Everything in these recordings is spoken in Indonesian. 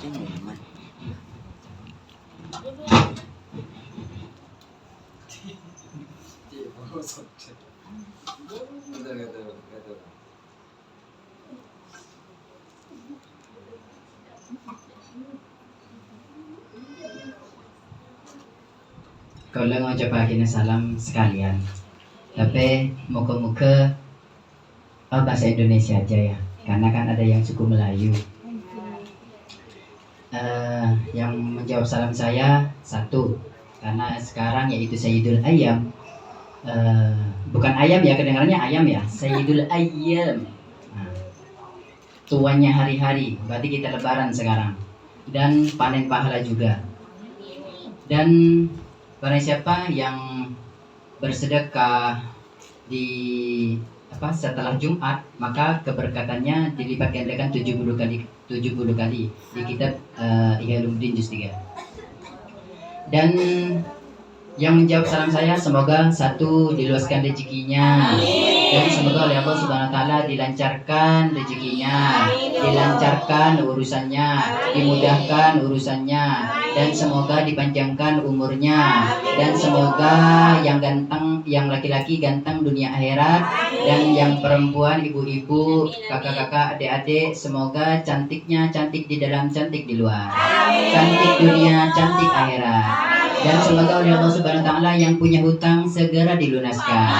Kalau ngucapin salam sekalian, tapi muka-muka bahasa Indonesia aja ya, karena kan ada yang suku Melayu. Yang menjawab salam saya satu, karena sekarang yaitu Sayyidul Ayyam. Bukan ayam ya, kedengarannya ayam ya, Sayyidul Ayyam. Tuannya hari-hari, berarti kita lebaran sekarang. Dan panen pahala juga. Dan barang siapa yang bersedekah di setelah Jumat, maka keberkatannya dilipat gandakan 70 kali di kitab Ihya Ulumuddin juz 3. Dan yang menjawab salam saya, semoga satu diluaskan rezekinya, dan semoga oleh Allah Subhanahu wa taala dilancarkan rezekinya, dilancarkan urusannya, dimudahkan urusannya, dan semoga dipanjangkan umurnya, dan semoga yang ganteng, yang laki-laki ganteng dunia akhirat, dan yang perempuan ibu-ibu, kakak-kakak, adik-adik, semoga cantiknya cantik di dalam, cantik di luar, cantik dunia, cantik akhirat. Dan semoga oleh Allah Subhanahu wa taala yang punya hutang segera dilunaskan.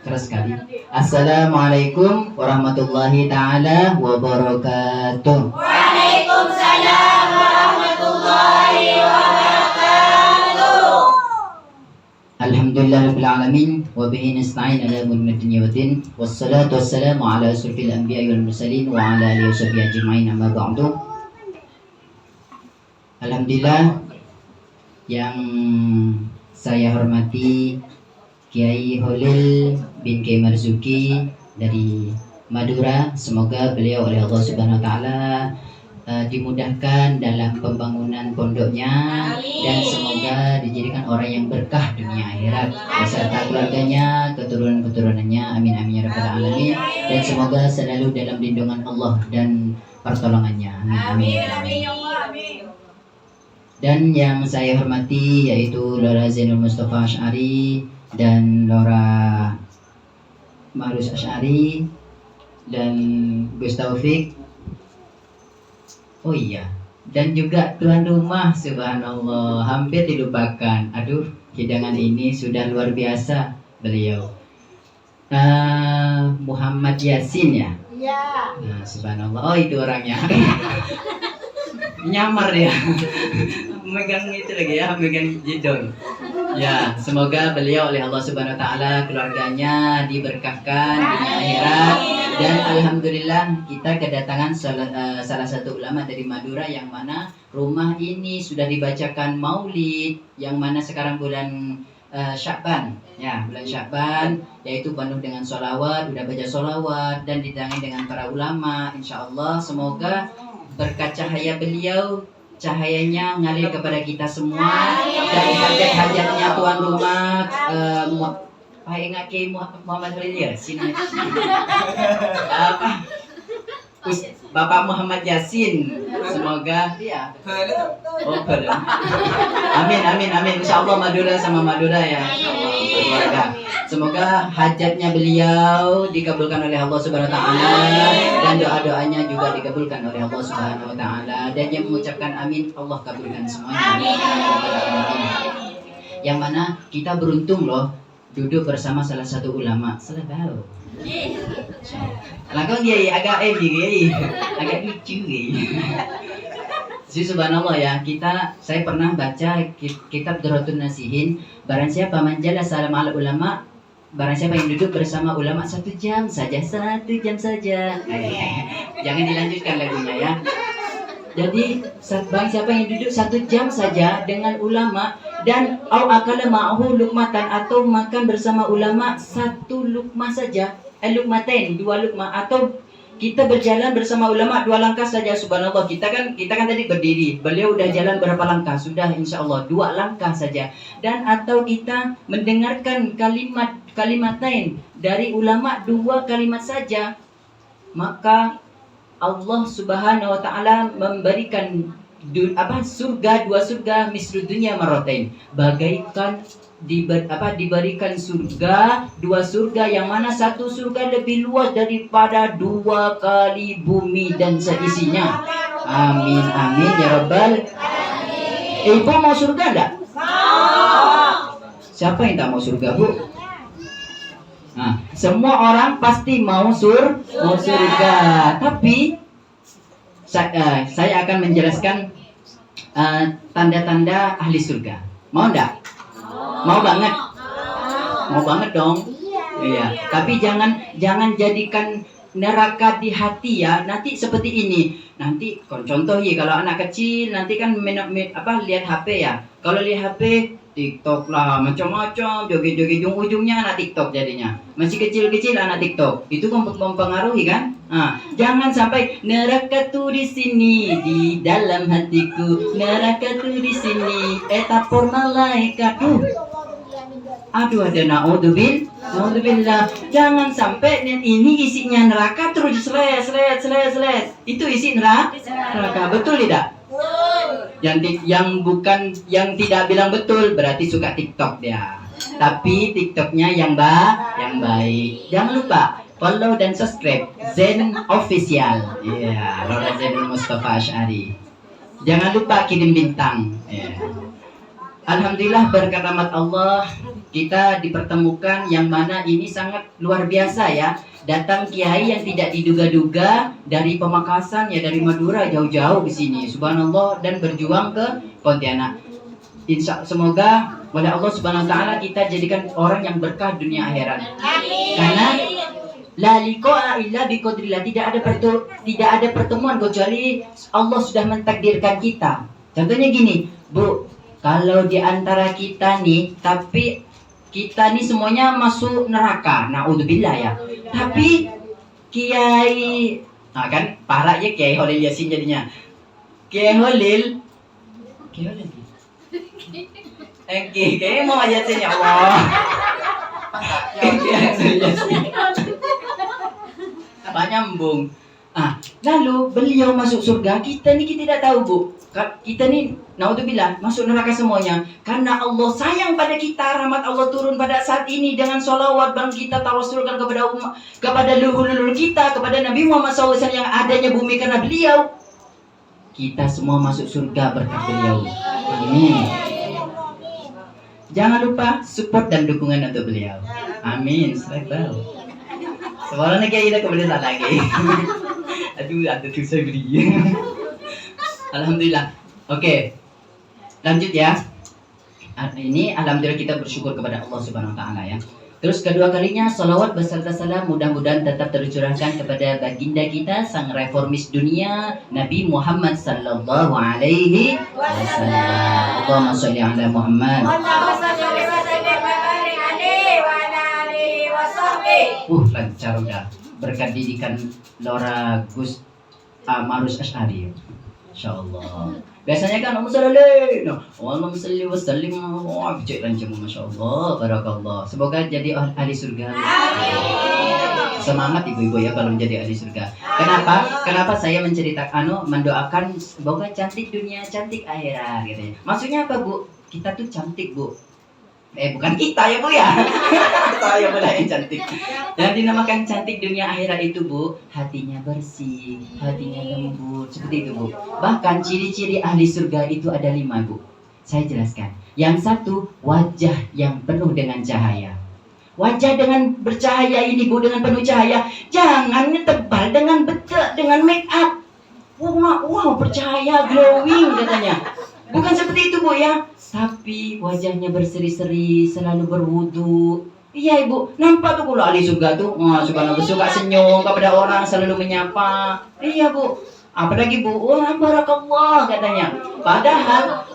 Keras sekali. Assalamualaikum warahmatullahi taala wabarakatuh. Waalaikumsalam warahmatullahi wabarakatuh. Alhamdulillahirabbil alamin wa bihi nasta'in ala umuri dunya waddin. Wassalatu wassalamu ala asyrofil anbiya'i wal mursalin wa ala alihi washabihi ajma'in, amma ba'du. Alhamdulillah, yang saya hormati Kiai Holil bin Kiai Marzuki dari Madura, semoga beliau oleh Allah Subhanahu wa taala dimudahkan dalam pembangunan pondoknya. Amin. Dan semoga dijadikan orang yang berkah dunia akhirat beserta keluarganya, keturunan-keturunannya, amin amin ya rabbal alamin. Dan semoga selalu dalam lindungan Allah dan pertolongannya, amin amin, amin ya Allah, amin. Dan yang saya hormati yaitu Laura Zainul Mustafa Asy'ari dan Laura Mahrus Asy'ari dan Gus Taufik. Oh iya, dan juga tuan rumah, subhanallah, hampir dilupakan. Aduh, hidangan ini sudah luar biasa beliau. Muhammad Yasin ya? Iya. Nah, subhanallah. Oh, itu orangnya. Nyamar ya. Megang itu lagi ya, megang jidon. Ya, semoga beliau oleh Allah Subhanahu wa taala keluarganya diberkahkan dunia akhirat. Dan alhamdulillah kita kedatangan salah satu ulama dari Madura, yang mana rumah ini sudah dibacakan maulid, yang mana sekarang bulan Sya'ban ya, bulan Sya'ban, yaitu penuh dengan sholawat, udah baca sholawat dan ditangi dengan para ulama. Insyaallah semoga berkat cahaya beliau, cahayanya ngalir kepada kita semua, dan hajat-hajatnya tuan rumah Pak Engaki Muhammad Holil ya, sini apa Bapak Muhammad Yasin, semoga ya. Oh, amin amin amin. Insyaallah Madura sama Madura ya, keluarga. Semoga hajatnya beliau dikabulkan oleh Allah Subhanahu wa taala, dan doa-doanya juga dikabulkan oleh Allah Subhanahu wa taala, dan yang mengucapkan amin Allah kabulkan semuanya. Yang mana kita beruntung loh duduk bersama salah satu ulama. Salah tahu. Langkah Kiai agak agak lucu Jadi subhanallah ya, saya pernah baca kitab Durratun Nasihin, barang siapa menjala salam ala ulama, barang siapa yang duduk bersama ulama 1 jam saja. Jangan dilanjutkan lagunya ya. Jadi barang siapa yang duduk 1 jam saja dengan ulama, dan au akala ma'ahu lukmatan, atau makan bersama ulama 1 lukmah saja, lukmatain 2 lukmah, atau kita berjalan bersama ulama 2 langkah saja. Subhanallah, kita kan tadi berdiri, beliau udah jalan berapa langkah? Sudah insyaallah 2 langkah saja. Dan atau kita mendengarkan kalimatain dari ulama 2 kalimat saja, maka Allah Subhanahu wa taala memberikan surga, 2 surga mislu dunia maratain, bagaikan diberikan surga, 2 surga yang mana satu surga lebih luas daripada 2 kali bumi dan seisinya. Amin amin ya rabbal. Ibu mau surga enggak? Mau. Siapa yang tak mau surga, Bu? Nah, semua orang pasti mau surga. Tapi saya akan menjelaskan tanda-tanda ahli surga. Mau enggak? Mau banget? Mau banget dong. Iya. Tapi jangan jadikan neraka di hati ya. Nanti seperti ini. Nanti contoh ya, kalau anak kecil nanti kan lihat HP ya. Kalau lihat HP TikTok lah, macam-macam, joget-joget, ujung-ujungnya anak TikTok jadinya. Masih kecil-kecil anak TikTok. Itu mempengaruhi kan? Jangan sampai neraka tuh di sini, di dalam hatiku. Neraka tuh di sini, etapor malaikat. Aduh, ada naudzubillah. Jangan sampai ini isinya neraka terus seles. Itu isi neraka. Betul tidak? Yang tidak bilang betul berarti suka TikTok dia. Tapi TikToknya yang baik. Jangan lupa follow dan subscribe Zen Official. Iya, Laura Zainul Mustafa Asy'ari. Jangan lupa kirim bintang. Alhamdulillah berkat rahmat Allah kita dipertemukan, yang mana ini sangat luar biasa ya. Datang kiai yang tidak diduga-duga dari Pamekasan ya, dari Madura jauh-jauh ke sini. Subhanallah, dan berjuang ke Pontianak. Semoga pada Allah Subhanahu wa taala kita jadikan orang yang berkah dunia akhirat. Karena la liqa'a illa biqadrillah, tidak ada pertemuan kecuali Allah sudah mentakdirkan kita. Contohnya gini, Bu, kalau di antara kita nih, tapi kita nih semuanya masuk neraka, naudzubillah ya. Tapi Kiai, kan parah ya Kiai Holil Yasin jadinya. Kiai Holil Kiai mau ayatin ya Allah. Apa nyambung? Lalu beliau masuk surga, kita tidak tahu, Bu. Kita nih naudzubillah masuk neraka semuanya, karena Allah sayang pada kita. Rahmat Allah turun pada saat ini dengan sholawat bang kita tawasulkan kepada leluhur kita, kepada Nabi Muhammad SAW yang adanya bumi karena beliau. Kita semua masuk surga berkat beliau. Amin. Jangan lupa support dan dukungan untuk beliau. Amin. Selamat. Sebenarnya kita kembali lagi. Aduh, ada tuh saya beri. Alhamdulillah. Oke. Lanjut ya. Ini alhamdulillah kita bersyukur kepada Allah Subhanahu wa taala ya. Terus kedua kalinya salawat beserta salam mudah-mudahan tetap tercurahkan kepada baginda kita sang reformis dunia Nabi Muhammad sallallahu alaihi wasallam. Allahumma shalli ala Muhammad. Lancar udah. Berkat didikan Laura Gus Marus Asy'ari. Insyaallah. Biasanya kan Allahumma shalli wa sallim cek lancar, masyaallah, barakallah. Semoga jadi ahli surga. Amin. Semangat ibu-ibu ya kalau menjadi ahli surga. Kenapa saya mendoakan semoga cantik dunia, cantik akhirat gitu ya. Maksudnya apa, Bu? Kita tuh cantik, Bu. Bukan kita ya, Bu ya. Saya pula yang cantik. Dan dinamakan cantik dunia akhirat itu, Bu, hatinya bersih, hatinya lembut, seperti itu, Bu. Bahkan ciri-ciri ahli surga itu ada 5, Bu. Saya jelaskan. Yang satu, wajah yang penuh dengan cahaya. Wajah dengan bercahaya ini, Bu, dengan penuh cahaya. Jangan tebal dengan bedak, dengan make up. Wow, bercahaya, glowing katanya. Bukan seperti itu, Bu ya. Tapi wajahnya berseri-seri, selalu berwudu. Iya, Ibu, nampak tuh kalau ahli surga tuh, suka senyum kepada orang, selalu menyapa. Iya, Bu. Apalagi, Bu, barakallah katanya. Padahal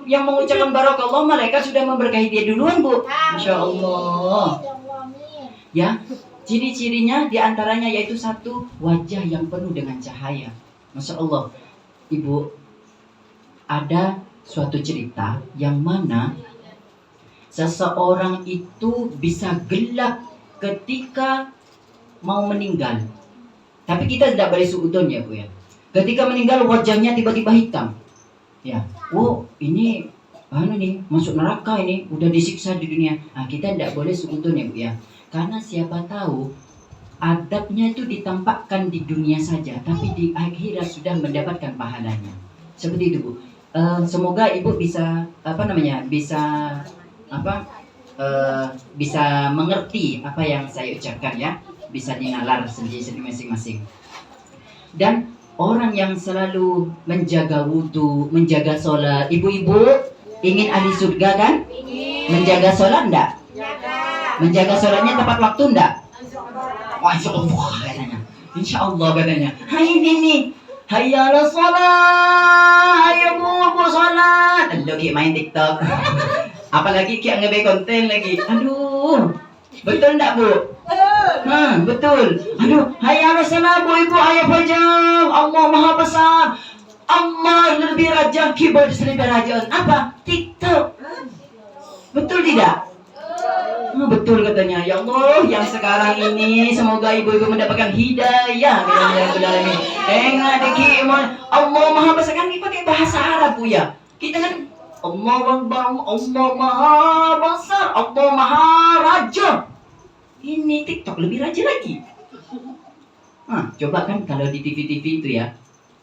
yang mengucapkan barakallah malaikat sudah memberkahi dia duluan, Bu. Masya Allah. Ya, ciri-cirinya diantaranya yaitu satu, wajah yang penuh dengan cahaya. Masya Allah, Ibu, ada suatu cerita yang mana seseorang itu bisa gelap ketika mau meninggal. Tapi kita tidak boleh suudon ya Bu ya. Ketika meninggal wajahnya tiba-tiba hitam. Ya, oh ini nih masuk neraka ini, udah disiksa di dunia. Nah, kita tidak boleh suudon ya Bu ya. Karena siapa tahu adabnya itu ditampakkan di dunia saja, tapi di akhirat sudah mendapatkan pahalanya. Seperti itu Bu. Semoga Ibu bisa bisa mengerti apa yang saya ucapkan ya, bisa dinalar sendiri masing-masing. Dan orang yang selalu menjaga wudhu, menjaga sholat, ibu-ibu ingin ahli surga kan? Menjaga sholat enggak? Menjaga sholatnya tepat waktu enggak? Wah, insya Allah katanya. Insya Allah katanya. Hai ini nih. Hayya ala sholat. Ayo bu sholat. Aduh, main TikTok. Apalagi kayak nge-be konten lagi. Aduh. Betul enggak bu? Betul. Aduh, hayya ala sholat bu ibu, ayo pajang. Allah maha besar. Allah lebih raja, keyboard lebih raja. Apa? TikTok. Betul tidak? Betul katanya. Ya Allah, yang sekarang ini semoga ibu-ibu mendapatkan hidayah. Allah maha besar, kan kita pakai bahasa Arab Bu ya. Kita kan Allah maha besar, Allah maha raja. Ini TikTok lebih raja lagi. Coba kan kalau di TV-TV itu ya.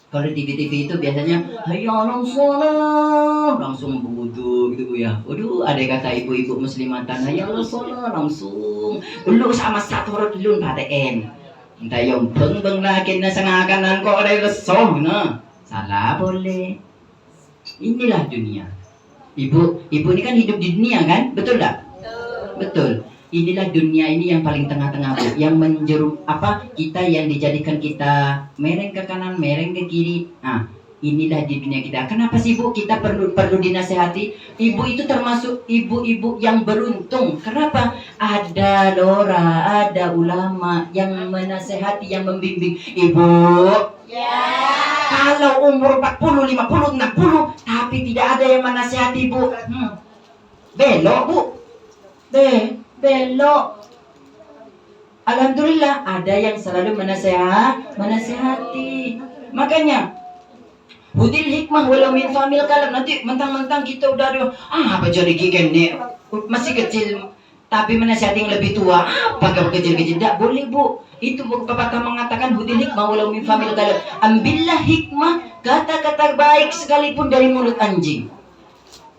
Kalau di TV-TV itu biasanya hayya 'alas shalah, langsung berwudu gitu Bu ya. Waduh, ada kata ibu-ibu muslimatan hayya 'alas shalah langsung. Dulu sama satu huruf dulu paten. Entah yang beng lagi na sangakan kok ada lesoh nah. Salah boleh. Inilah dunia. Ibu ini kan hidup di dunia kan? Betul enggak? Betul. Inilah dunia ini yang paling tengah-tengah Bu, yang kita yang dijadikan kita mereng ke kanan, mereng ke kiri. Nah, inilah di dunia kita. Kenapa sih Bu kita perlu dinasehati? Ibu itu termasuk ibu-ibu yang beruntung. Kenapa? Ada lora, ada ulama yang menasehati, yang membimbing. Ibu, ya. Kalau umur 40, 50, 60, tapi tidak ada yang menasehati Bu. Belok Bu. Belok. Alhamdulillah ada yang selalu menasehati. Makanya hudil hikmah walau min famil kalam. Nanti mentang-mentang kita udah apa jadi gigen nih masih kecil tapi menasehati yang lebih tua. Apa kalau kecil-kecil? Tidak boleh Bu. Itu pepatah mengatakan hudil hikmah walau min famil kalam. Ambillah hikmah, kata-kata baik sekalipun dari mulut anjing.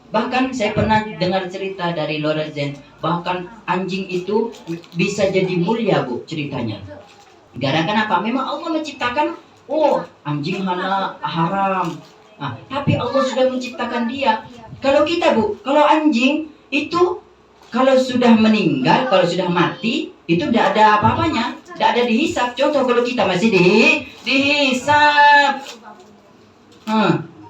Bahkan saya pernah dengar cerita dari Lorenzen, bahkan anjing itu bisa jadi mulia Bu ceritanya. Gara-gara apa? Memang Allah menciptakan, anjing haram. Nah, tapi Allah sudah menciptakan dia. Kalau kita Bu, kalau anjing itu kalau sudah meninggal, kalau sudah mati, itu tidak ada apa-apanya, tidak ada dihisap. Contoh kalau kita masih dihisap.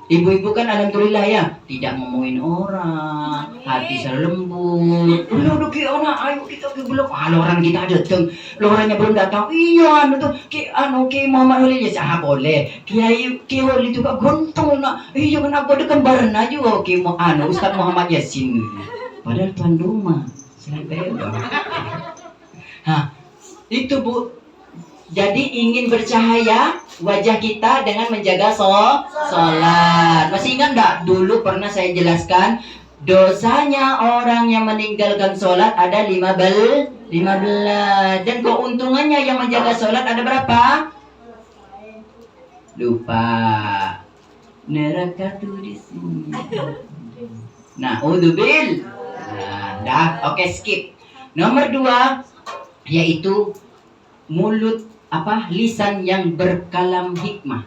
Ibu-ibu kan alhamdulillah ya, tidak ngomongin orang, hati lembut. Udah anak, ayo kita ke belum. Orang kita datang, orangnya belum datang. Iya, ki Muhammad Holil ya sah boleh. Ki Holil juga gontong nak. Iya kenapa ada kembaran aja ki Ustaz Muhammad Yasin. Padahal tuan rumah, selain bebas. Itu Bu. Jadi ingin bercahaya wajah kita dengan menjaga sholat. Masih ingat nggak? Dulu pernah saya jelaskan dosanya orang yang meninggalkan sholat ada 15. Dan keuntungannya yang menjaga sholat ada berapa? Lupa. Neraka tuh di sini. Nah, udzubil. Oke, skip. Nomor 2 yaitu mulut lisan yang berkalam hikmah.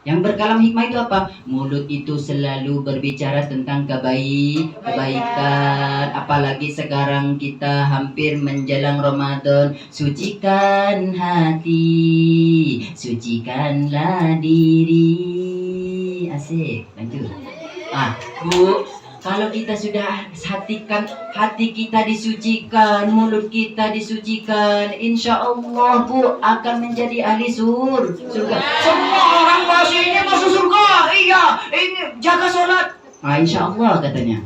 Yang berkalam hikmah itu apa? Mulut itu selalu berbicara tentang kebaikan. Apalagi sekarang kita hampir menjelang Ramadan. Sucikan hati, sucikanlah diri. Asik, lanjut. Bu, kalau kita sudah hati kita disucikan, mulut kita disucikan, insya Allah Bu akan menjadi ahli surga. Semua orang masuk ini masuk surga. Iya, ini jaga sholat. Insya Allah katanya.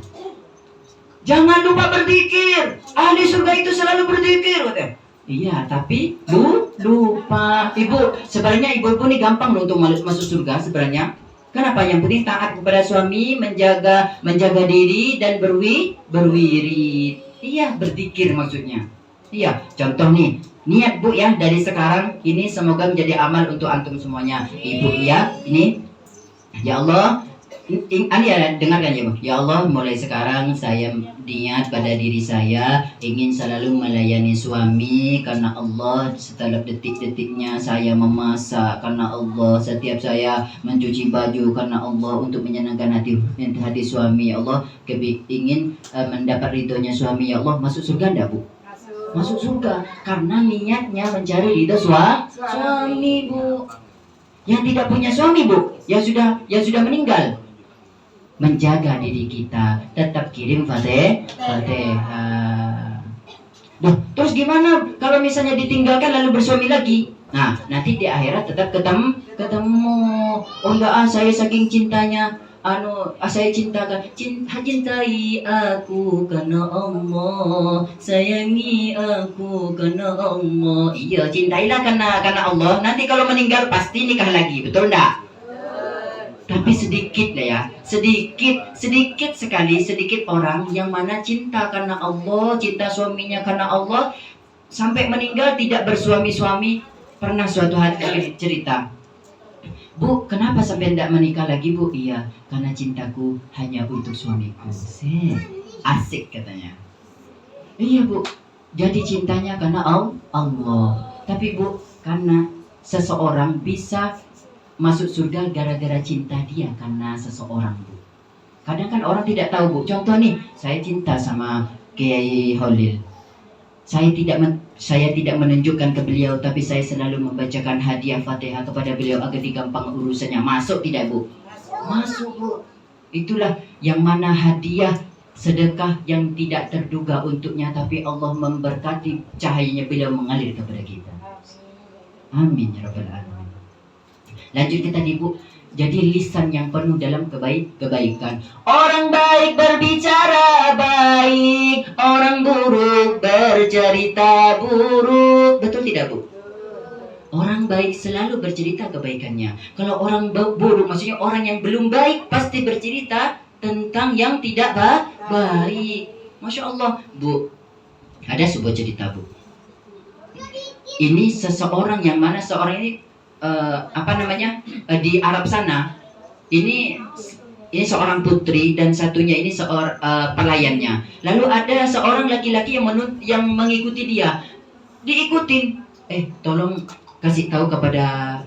Jangan lupa berzikir. Ahli surga itu selalu berzikir katanya. Iya, tapi lupa. Ibu, sebenarnya ibu-ibu nih gampang loh untuk masuk surga sebenarnya. Kenapa? Yang penting taat kepada suami, menjaga diri dan berwirid. Iya, berzikir maksudnya. Iya, contoh nih, niat Bu ya dari sekarang ini semoga menjadi amal untuk antum semuanya. Ibu ya, ini ya Allah, ini ya dengarkan ya Bu. Ya Allah, mulai sekarang saya niat pada diri saya ingin selalu melayani suami karena Allah. Setiap detik-detiknya saya memasak karena Allah, setiap saya mencuci baju karena Allah, untuk menyenangkan hati suami. Ya Allah, ingin mendapat ridhonya suami. Ya Allah, masuk surga enggak Bu? Masuk surga karena niatnya mencari ridho suami Bu. Yang tidak punya suami Bu, yang sudah meninggal, menjaga diri kita, tetap kirim Fatihah. Duh, terus gimana kalau misalnya ditinggalkan lalu bersuami lagi? Nah, nanti di akhirat tetap ketemu. Oh enggak, saya saking cintanya, saya cintai aku karena Allah, sayangi aku karena Allah. Iya, cintailah karena Allah. Nanti kalau meninggal pasti nikah lagi, betul enggak? Tapi sedikit lah ya, sedikit sekali, sedikit orang yang mana cinta karena Allah, cinta suaminya karena Allah, sampai meninggal tidak bersuami-suami. Pernah suatu hari cerita, Bu, kenapa sampai tidak menikah lagi Bu? Iya, karena cintaku hanya untuk suamiku. Asik katanya. Iya Bu, jadi cintanya karena Allah. Tapi Bu, karena seseorang bisa masuk surga gara-gara cinta dia karena seseorang Bu. Kadang kan orang tidak tahu Bu. Contoh nih, saya cinta sama Kiai Holil. Saya tidak menunjukkan ke beliau, tapi saya selalu membacakan hadiah Fatihah kepada beliau agar digampang urusannya. Masuk tidak Bu? Masuk Bu. Itulah yang mana hadiah sedekah yang tidak terduga untuknya, tapi Allah memberkati, cahayanya beliau mengalir kepada kita. Amin ya rabbal alamin. Lanjut kita di Bu. Jadi lisan yang penuh dalam kebaikan. Orang baik berbicara baik, orang buruk bercerita buruk. Betul tidak Bu? Orang baik selalu bercerita kebaikannya. Kalau orang buruk, maksudnya orang yang belum baik, pasti bercerita tentang yang tidak baik. Masya Allah Bu, ada sebuah cerita Bu. Ini seseorang yang mana seorang ini di Arab sana, ini seorang putri dan satunya ini seorang pelayannya. Lalu ada seorang laki-laki yang mengikuti dia, diikutin. Tolong kasih tahu kepada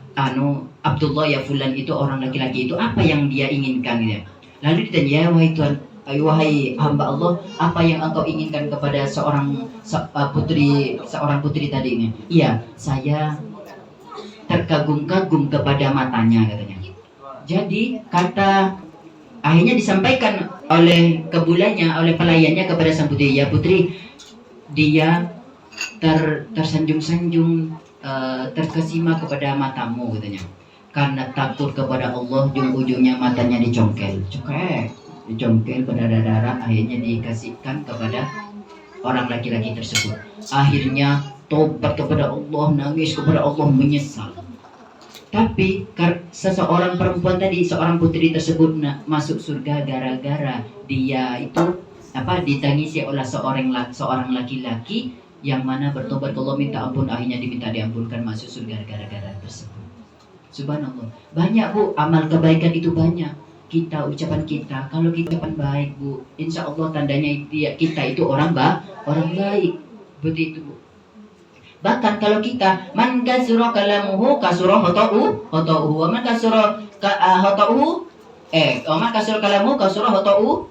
Abdullah ya fulan, itu orang laki-laki itu apa yang dia inginkan gitu. Lalu ditanya, wahai Tuhan, wahai hamba Allah, apa yang engkau inginkan kepada seorang putri tadi ini? Iya, saya terkagum-kagum kepada matanya katanya. Jadi akhirnya disampaikan oleh kebulannya, oleh pelayannya kepada sang putri, ya putri, dia tersanjung-sanjung, terkesima kepada matamu katanya. Karena takut kepada Allah, ujung-ujungnya matanya dicongkel berdarah-darah, akhirnya dikasihkan kepada orang laki-laki tersebut. Akhirnya tobat kepada Allah, nangis kepada Allah, menyesal. Tapi seseorang perempuan tadi, seorang putri tersebut masuk surga gara-gara dia itu ditangisi oleh seorang laki-laki yang mana bertobat ke Allah, minta ampun, akhirnya diminta diampunkan, masuk surga gara-gara tersebut. Subhanallah. Banyak Bu, amal kebaikan itu banyak. Ucapan kita, kalau kita ucapan baik Bu, insya Allah tandanya kita itu orang baik. Begitu Bu. Bahkan kalau kita man kasura kalamuhu kasura hotauhu wa man kasura hotauhu man kasura kalamuhu kasura hotauhu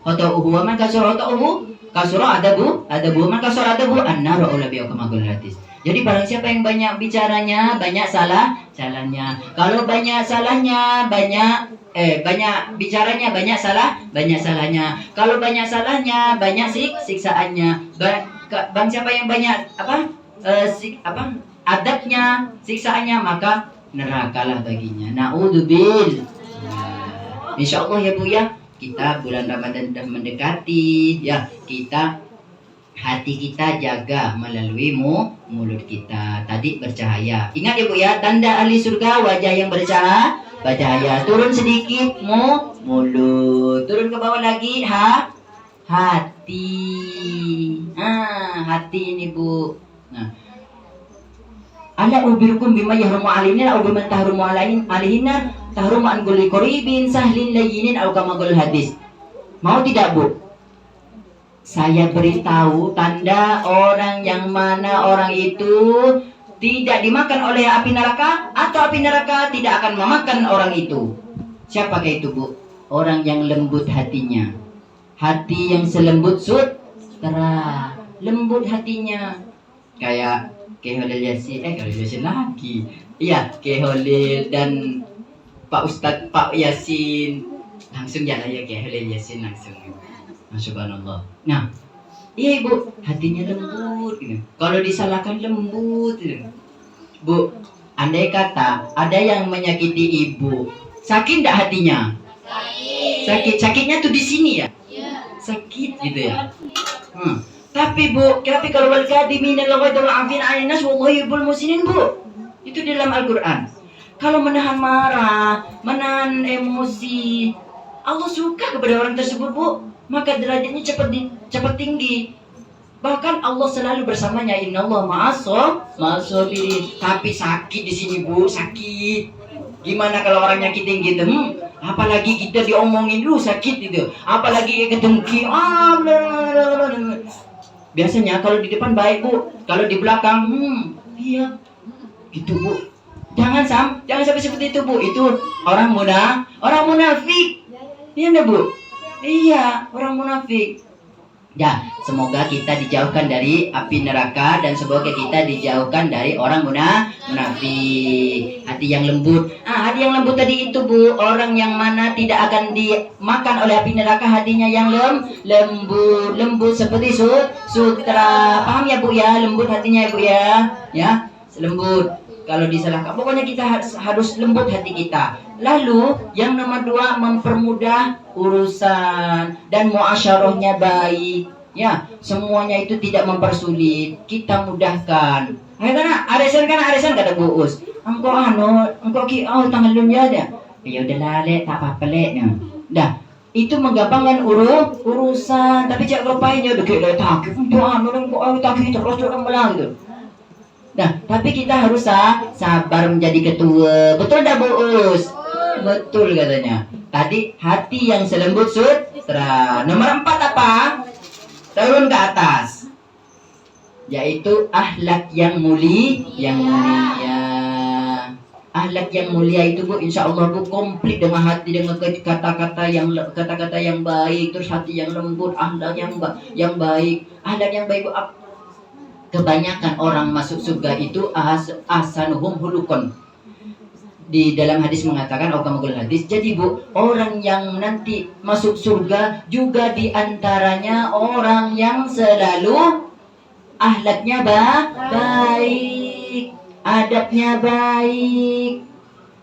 wa man kasura hotauhu kasura adabu man kasura adabu annaru ulabiya kama hadis. Jadi barang siapa yang banyak bicaranya, banyak salahnya. Kalau banyak salahnya, banyak bicaranya, banyak salahnya. Kalau banyak salahnya, banyak siksaannya. Barang siapa yang banyak adabnya, siksaannya, maka nerakalah baginya. Naudzubil. Insya Allah ya Bu ya, kita bulan Ramadan sudah mendekati ya, kita hati kita jaga melalui mulut kita. Tadi bercahaya. Ingat ya Bu ya, tanda ahli surga wajah yang bercahaya. Turun sedikit mulut. Turun ke bawah lagi hati. Hati ini Bu. Nah, ala ubirukum bima yahrumu alaina au bima tahrumu alaina tahrumu an kulli qaribin sahlin layyinin au kama qul hadis. Mau tidak Bu? Saya beritahu tanda orang yang mana orang itu tidak dimakan oleh api neraka atau api neraka tidak akan memakan orang itu. Siapakah itu Bu? Orang yang lembut hatinya. Hati yang selembut sutra. Lembut hatinya. Kayak Keholil Yasin, Keholil Yasin lagi. Iya, Keholil dan Pak Ustadz Pak Yasin. Langsung jalan ya Keholil Yasin langsung. Subhanallah. Nah, iya Ibu, hatinya lembut gitu. Kalau disalahkan lembut gitu. Bu, andai kata ada yang menyakiti Ibu, sakit enggak hatinya? Sakit. Sakitnya tuh di sini ya? Sakit gitu ya. Tapi Bu, kalau wal kadhimin al-ghaidha wal 'afina 'anil nas wallahu yuhibbul muhsinin Bu. Itu di dalam Al-Qur'an. Kalau menahan marah, menahan emosi, Allah suka kepada orang tersebut Bu. Maka derajatnya cepat tinggi. Bahkan Allah selalu bersamanya. Innallaha ma'as sabirin. Tapi sakit di sini Bu, sakit. Gimana kalau orang nyakitin kita? Apalagi kita diomongin dulu sakit itu. Apalagi kedengki. Biasanya kalau di depan baik Bu, kalau di belakang iya. Gitu Bu. Jangan sampai seperti itu Bu. Itu orang munafik. Iya enggak Bu? Iya, orang munafik. Ya, semoga kita dijauhkan dari api neraka dan semoga kita dijauhkan dari orang munafik. Hati yang lembut. Hati yang lembut tadi itu Bu, orang yang mana tidak akan dimakan oleh api neraka, hatinya yang lembut seperti sutra. Paham ya Bu ya? Lembut hatinya ya Bu ya. Ya, lembut. Kalau disalahkan, pokoknya kita harus lembut hati kita. Lalu yang nomor 2, mempermudah urusan dan muasyarahnya baik. Ya, semuanya itu tidak mempersulit, kita mudahkan. Arisan kata Bu Us. Engkau tangan ya dia. Ya udah lale, tak apa-apa le. Dah, itu menggampangkan urusan. Tapi jangan lupainnya udah kayak takut. Jangan takut terus orang gitu. Nah, tapi kita harus sabar menjadi ketua. Betul dah Bu Us? Betul katanya. Tadi hati yang selembut sutra. Nomor 4 apa? Turun ke atas. Yaitu akhlak yang mulia. Akhlak yang mulia itu Bu, insya Allah Bu, komplit dengan hati, dengan kata-kata yang baik, terus hati yang lembut, akhlak yang baik. Akhlak yang baik Bu, kebanyakan orang masuk surga itu ahsanuhum hulukon. Di dalam hadis mengatakan hadis. Jadi Bu, orang yang nanti masuk surga juga diantaranya orang yang selalu akhlaknya baik, adabnya baik.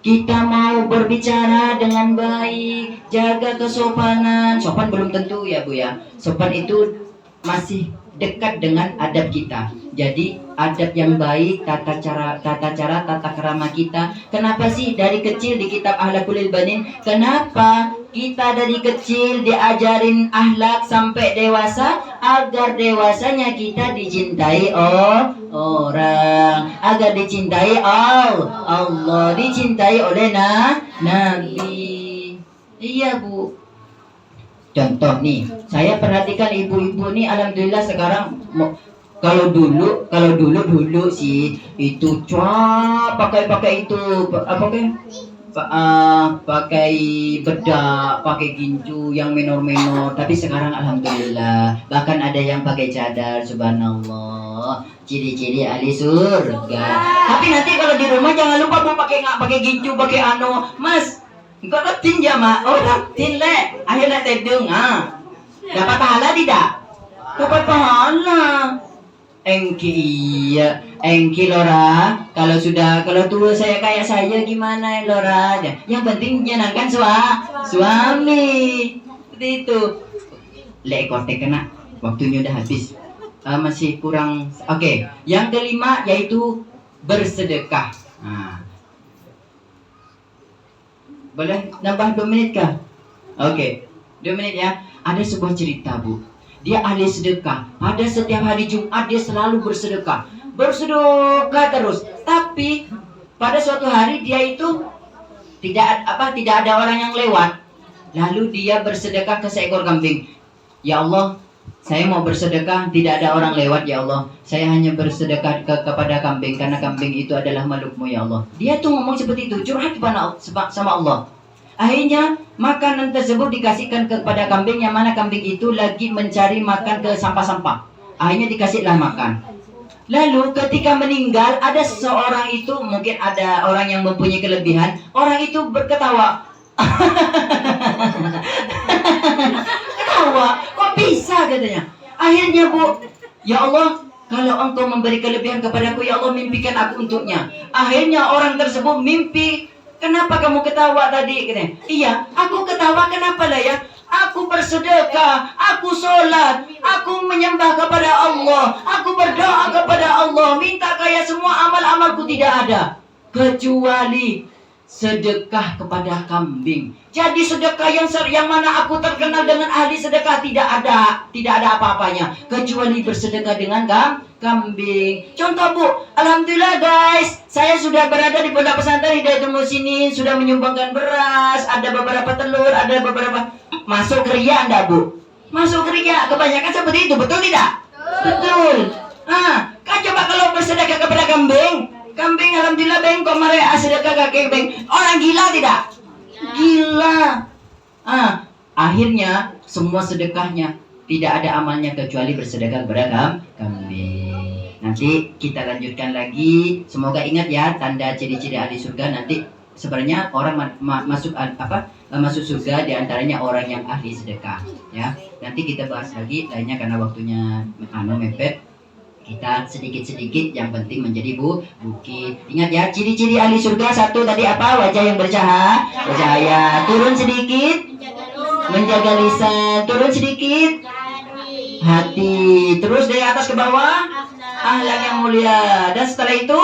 Kita mau berbicara dengan baik, jaga kesopanan. Sopan belum tentu ya Bu ya. Sopan itu masih dekat dengan adab kita. Jadi adab yang baik, tata krama kita. Kenapa sih dari kecil di kitab Akhlakul Banin? Kenapa kita dari kecil diajarin akhlak sampai dewasa? Agar dewasanya kita dicintai orang, agar dicintai Allah, dicintai oleh Nabi. Iya Bu. Contoh nih, saya perhatikan ibu-ibu nih, alhamdulillah sekarang kalau dulu sih itu pakai itu pakai bedak, pakai gincu yang menor-menor. Tapi sekarang alhamdulillah bahkan ada yang pakai cadar. Subhanallah, ciri-ciri ahli surga. Tapi nanti kalau di rumah jangan lupa Bu nggak pakai gincu, pakai Mas. Engkau dapetin jama, dapetin le, akhirnya tedung, dapat pahala tidak? Dapat pahala. Engki Lora, kalau tua saya kayak saya gimana Lora? Yang penting menyenangkan suami. Seperti itu. Le kotek kena, waktunya udah habis. masih kurang. Oke, yang kelima yaitu bersedekah. Nah, boleh nambah 2 menit kah? Oke, 2 menit ya. Ada sebuah cerita, Bu. Dia ahli sedekah. Pada setiap hari Jumat dia selalu bersedekah. Bersedekah terus. Tapi pada suatu hari dia itu tidak ada orang yang lewat. Lalu dia bersedekah ke seekor kambing. Ya Allah, saya mau bersedekah, tidak ada orang lewat ya Allah. Saya hanya bersedekah kepada kambing karena kambing itu adalah makhlukmu ya Allah. Dia tuh ngomong seperti itu, curhat sama Allah. Akhirnya makanan tersebut dikasihkan kepada kambing, yang mana kambing itu lagi mencari makan ke sampah-sampah. Akhirnya dikasihlah makan. Lalu ketika meninggal, ada seseorang itu, mungkin ada orang yang mempunyai kelebihan. Orang itu berketawa. Ketawa, kok bisa katanya. Akhirnya, Bu, ya Allah, kalau engkau memberi kelebihan kepadaku, ya Allah, mimpikan aku untuknya. Akhirnya orang tersebut mimpi. Kenapa kamu ketawa tadi? Katanya, iya, aku ketawa kenapa lah ya? Aku bersedekah, aku sholat, aku menyembah kepada Allah, aku berdoa kepada Allah, minta kaya semua amal-amalku tidak ada. Kecuali sedekah kepada kambing. Jadi sedekah yang mana aku terkenal dengan ahli sedekah tidak ada apa-apanya kecuali bersedekah dengan kambing. Contoh, Bu, alhamdulillah guys, saya sudah berada di Pondok Pesantren Hidayatul Muslimin, sudah menyumbangkan beras, ada beberapa telur, ada beberapa masuk kriya enggak, Bu? Masuk kriya, kebanyakan seperti itu, betul tidak? Betul. Nah, kan coba kalau bersedekah kepada kambing, alhamdulillah bengkok mereka sedekah kakek beng. Orang gila tidak? Gila. Akhirnya semua sedekahnya tidak ada amalnya kecuali bersedekah kepada kambing. Nanti kita lanjutkan lagi. Semoga ingat ya tanda ciri-ciri ahli surga. Nanti sebenarnya orang masuk surga diantaranya orang yang ahli sedekah. Ya, nanti kita bahas lagi lainnya karena waktunya mepet. Kita sedikit-sedikit yang penting menjadi bukit. Ingat ya, ciri-ciri ahli surga. Satu tadi apa? Wajah yang bercahaya. Turun sedikit, menjaga lisan. Turun sedikit, hati. Terus dari atas ke bawah, akhlak yang mulia. Dan setelah itu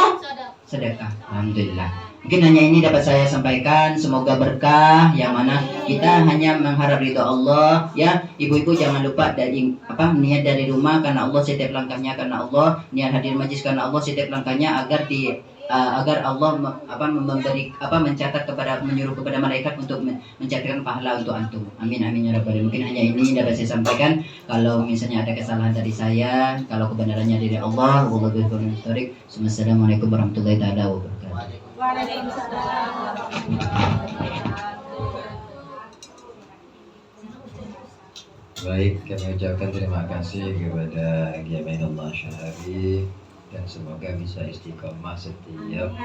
sedekah. Alhamdulillah. Mungkin hanya ini dapat saya sampaikan. Semoga berkah. Yang mana kita hanya mengharap ridho Allah. Ya, ibu-ibu jangan lupa niat dari rumah karena Allah, setiap langkahnya karena Allah. Niat hadir majlis karena Allah, setiap langkahnya agar Allah menyuruh kepada malaikat untuk mencatatkan pahala untuk antum. Amin amin ya rabbal alamin. Mungkin hanya ini dapat saya sampaikan. Kalau misalnya ada kesalahan dari saya, kalau kebenarannya dari Allah. Wassalamualaikum warahmatullahi wabarakatuh. Baik, kami ucapkan terima kasih kepada Kiai Mainullah Syahari dan semoga bisa istiqomah setiap